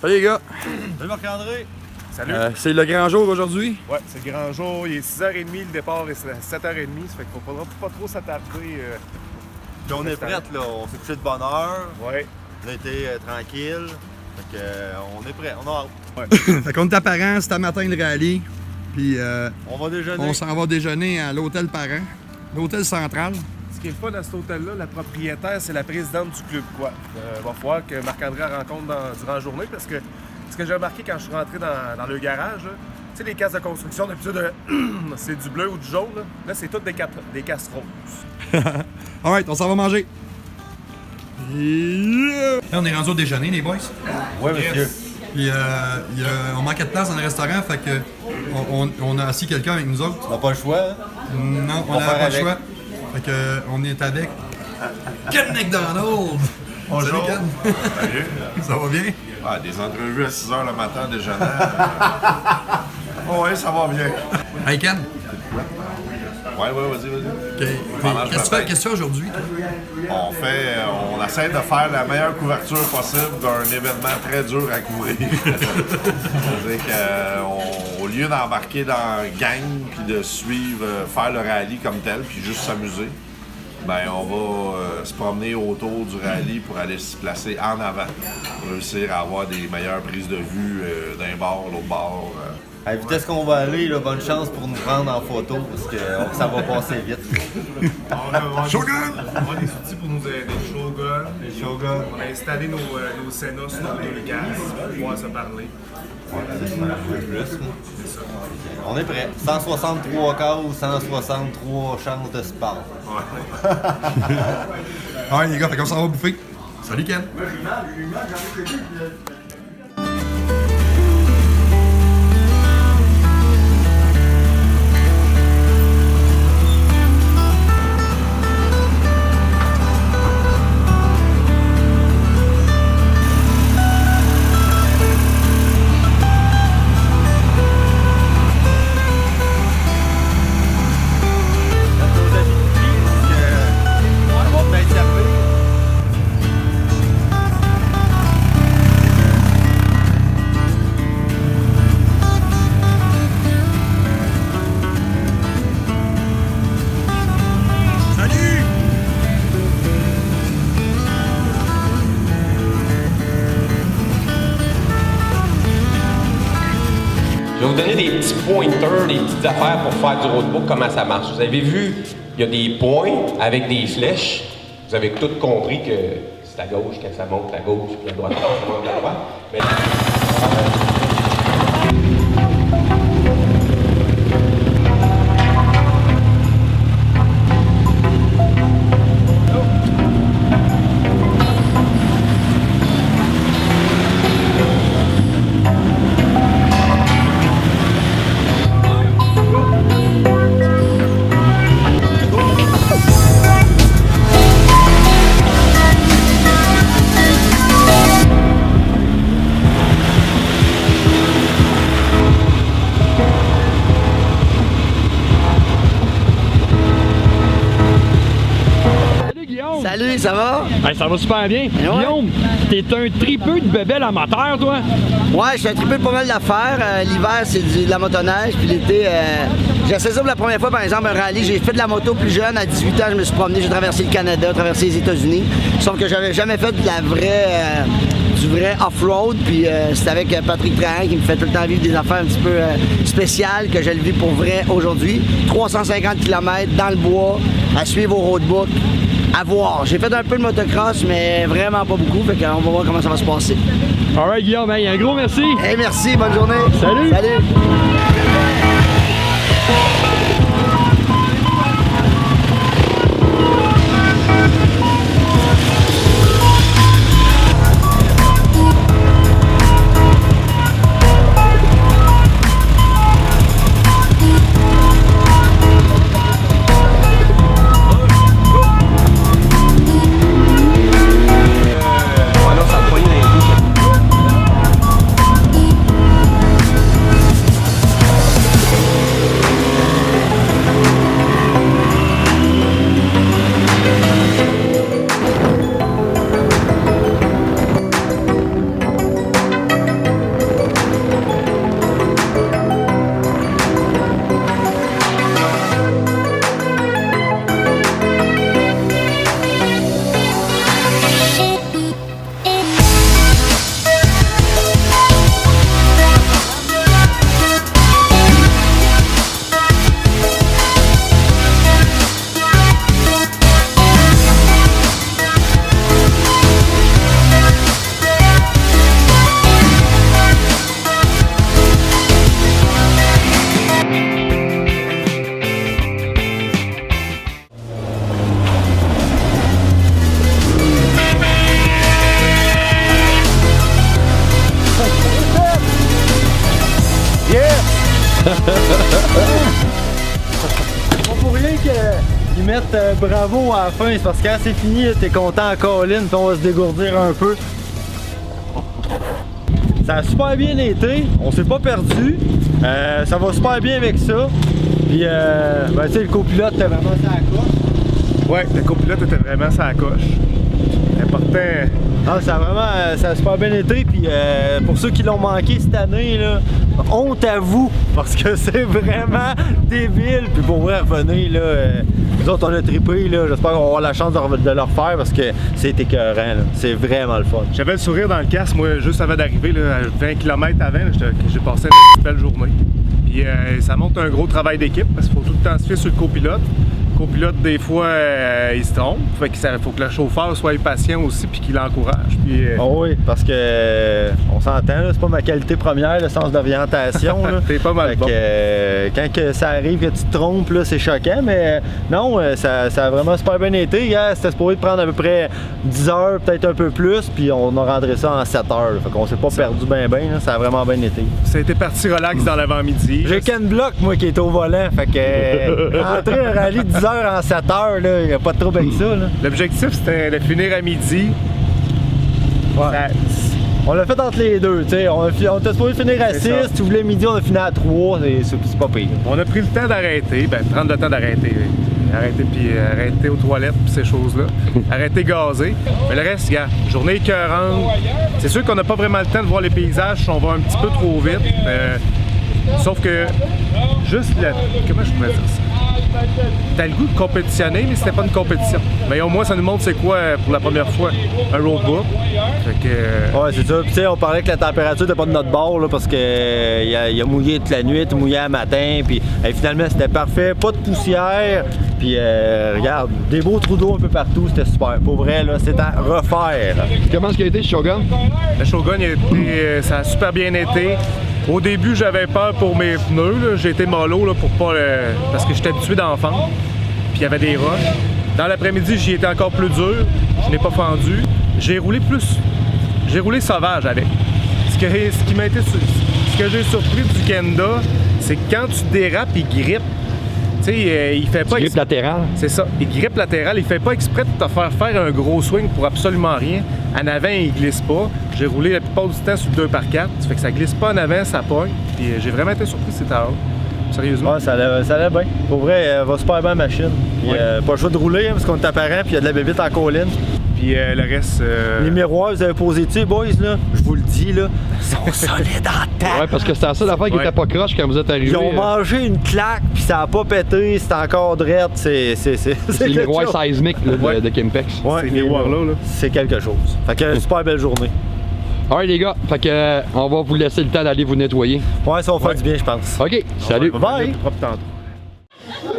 Salut les gars! Salut Marc-André! Salut! C'est le grand jour aujourd'hui? Ouais, c'est le grand jour. Il est 6h30, le départ est 7h30, ça fait qu'il ne faudra pas trop s'attarder. Puis on est prêts, là. On s'est couché de bonne heure. Ouais. On a été tranquille. Fait que, on est prêts, on a hâte. Ouais. Fait qu'on est à Parent, c'est à matin le rallye. Puis on va déjeuner. on s'en va déjeuner à l'hôtel Parent, l'hôtel central. Ce qui est le fun à cet hôtel-là, la propriétaire, c'est la présidente du club. Quoi. Va falloir que Marc-André la rencontre durant la journée parce que ce que j'ai remarqué quand je suis rentré dans le garage, tu sais, les cases de construction, d'habitude, c'est du bleu ou du jaune. Là c'est toutes des casses roses. Alright, on s'en va manger. Yeah. Là, on est rendu au déjeuner, les boys. Oui, monsieur. Puis on manquait de place dans le restaurant, fait que on a assis quelqu'un avec nous autres. On n'a pas le choix. Hein? Non, on n'a pas le choix. Fait que on est avec Ken McDonald. Bonjour. Salut, Ken. Salut. Ça va bien? Ah, des entrevues à 6h le matin, déjeuner. Oh, oui, ça va bien. Hey Ken. Ouais, vas-y. OK. Qu'est-ce que tu fais aujourd'hui? On essaie de faire la meilleure couverture possible d'un événement très dur à couvrir. C'est-à-dire qu'au lieu d'embarquer dans la gang puis de suivre, faire le rallye comme tel, puis juste s'amuser, ben on va se promener autour du rallye pour aller se placer en avant, pour réussir à avoir des meilleures prises de vue d'un bord, l'autre bord. À la vitesse qu'on va aller, là, bonne chance pour nous prendre en photo parce que ça va passer vite. Shogun! On a des outils pour nous aider. Shogun. Les Shogun. On a installé nos Senna sur nos deux gaz pour pouvoir se parler. On est prêt. 163 cas ou 163 chances de se parler. Ouais, les gars, fait qu'on s'en va bouffer. Salut Ken! Je vais vous donner des petits pointers, des petites affaires pour faire du roadbook, comment ça marche. Vous avez vu, il y a des points avec des flèches. Vous avez tous compris que c'est à gauche quand ça monte à gauche, puis à droite quand ça monte à droite. Mais... Salut, ça va? Hey, ça va super bien. Guillaume, t'es un tripeux de bébelle amateur, toi? Ouais, je suis un tripeux de pas mal d'affaires. L'hiver, c'est de la motoneige, puis l'été, j'ai essayé ça pour la première fois, par exemple, un rallye. J'ai fait de la moto plus jeune, à 18 ans, je me suis promené, j'ai traversé le Canada, traversé les États-Unis. Sauf que j'avais jamais fait de la vraie, du vrai off-road, puis c'est avec Patrick Trahan qui me fait tout le temps vivre des affaires un petit peu spéciales que je le vis pour vrai aujourd'hui. 350 km dans le bois, à suivre au roadbook. À voir. J'ai fait un peu de motocross, mais vraiment pas beaucoup. Fait qu'on va voir comment ça va se passer. Alright, Guillaume, hey, un gros merci. Hey, merci, bonne journée. Salut. Salut. Pas pour rien qu'ils mettent bravo à la fin, c'est parce que quand c'est fini, t'es content en colline, puis on va se dégourdir un peu. Ça a super bien été, on s'est pas perdu, ça va super bien avec ça. Puis, ben, tu sais, le copilote était vraiment sur la coche. Ouais, le copilote était vraiment sur la coche. Important. Ah, ça a super bien été, puis pour ceux qui l'ont manqué cette année, là, honte à vous, parce que c'est vraiment débile. Puis pour vrai, revenez, là, nous autres on a trippé, là, j'espère qu'on va avoir la chance de le refaire parce que c'est écœurant, là. C'est vraiment le fun. J'avais le sourire dans le casque, moi, juste avant d'arriver, là, à 20 km avant, j'ai passé une belle journée. Puis ça montre un gros travail d'équipe, parce qu'il faut tout le temps se fier sur le copilote. Le copilote, des fois, il se trompe. Fait qu'il faut que le chauffeur soit patient aussi puis qu'il l'encourage. Oh oui, parce que on s'entend, là, c'est pas ma qualité première, le sens d'orientation. T'es pas mal bon. Quand que ça arrive que tu te trompes, là, c'est choquant, mais non, ça a vraiment super bien été. Hier, c'était supposé prendre à peu près 10 heures, peut-être un peu plus, puis on a rentré ça en 7 heures. Fait qu'on s'est pas perdu bien, ça a vraiment bien été. Ça a été parti relax dans l'avant-midi. J'ai Ken Block, moi, qui est au volant, fait que rentrer un rallye 10 heures en 7 heures, là, il n'y a pas de trouble avec ça. L'objectif, c'était de finir à midi. Ouais. On l'a fait entre les deux, tu sais. On était supposé finir à 6, tu voulais midi, on a fini à 3, c'est pas pire. On a pris le temps d'arrêter, prendre le temps d'arrêter. Arrêter aux toilettes pis ces choses-là. Arrêter gazer. Mais le reste, gars, journée écœurante. C'est sûr qu'on n'a pas vraiment le temps de voir les paysages si on va un petit peu trop vite. Sauf que, juste comment je pourrais dire ça? T'as le goût de compétitionner, mais c'était pas une compétition. Mais au moins, ça nous montre c'est quoi, pour la première fois, un roadbook. Fait que... Ouais, c'est ça. Puis tu sais, on parlait que la température n'était pas de notre bord, là, parce que il a mouillé toute la nuit, il mouillé le matin, puis finalement, c'était parfait. Pas de poussière, puis regarde, des beaux trous d'eau un peu partout, c'était super. Pour vrai, là, c'est à refaire. Comment est-ce qu'il a été, Shogun? Le Shogun, ça a super bien été. Au début, j'avais peur pour mes pneus. J'ai été mollo là, pour pas parce que j'étais habitué d'enfant. Puis il y avait des roches. Dans l'après-midi, j'y étais encore plus dur. Je n'ai pas fendu. J'ai roulé sauvage avec. Ce que j'ai surpris du Kenda, c'est que quand tu dérapes, il grippe. Tu sais, il fait pas. Grippe latéral. C'est ça. Il grippe latéral. Il fait pas exprès de te faire un gros swing pour absolument rien. En avant, il glisse pas. J'ai roulé la plupart du temps sur le 2x4. Ça fait que ça glisse pas en avant, ça pogne. Puis j'ai vraiment été surpris de cette heure. Sérieusement. Ouais, ça allait bien. Pour vrai, elle va super bien la machine. Puis pas le choix de rouler, hein, parce qu'on est apparent, puis il y a de la bébite en colline. Puis le reste. Les miroirs, vous avez posé dessus, boys, là. Je vous le dis, là. Ils sont solides en tête. Ouais, parce que c'était ça l'affaire qui était pas croche quand vous êtes arrivés. Ils ont mangé une claque, puis ça a pas pété, c'est encore drette. C'est le miroir seismique là, de Kimpex. Ouais, ces miroirs-là. C'est quelque chose. Fait que super belle journée. Alright les gars, fait que on va vous laisser le temps d'aller vous nettoyer. Ouais, ça va faire du bien, je pense. OK, salut. Bye.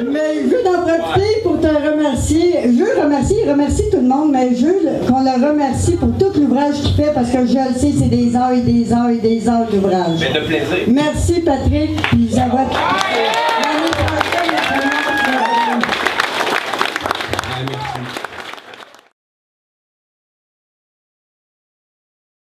Mais je veux en profiter pour te remercier. Je veux remercier tout le monde, mais je veux qu'on le remercie pour tout l'ouvrage qu'il fait parce que je le sais, c'est des heures et des heures et des heures d'ouvrage. Mais de plaisir. Merci Patrick, puis ça va.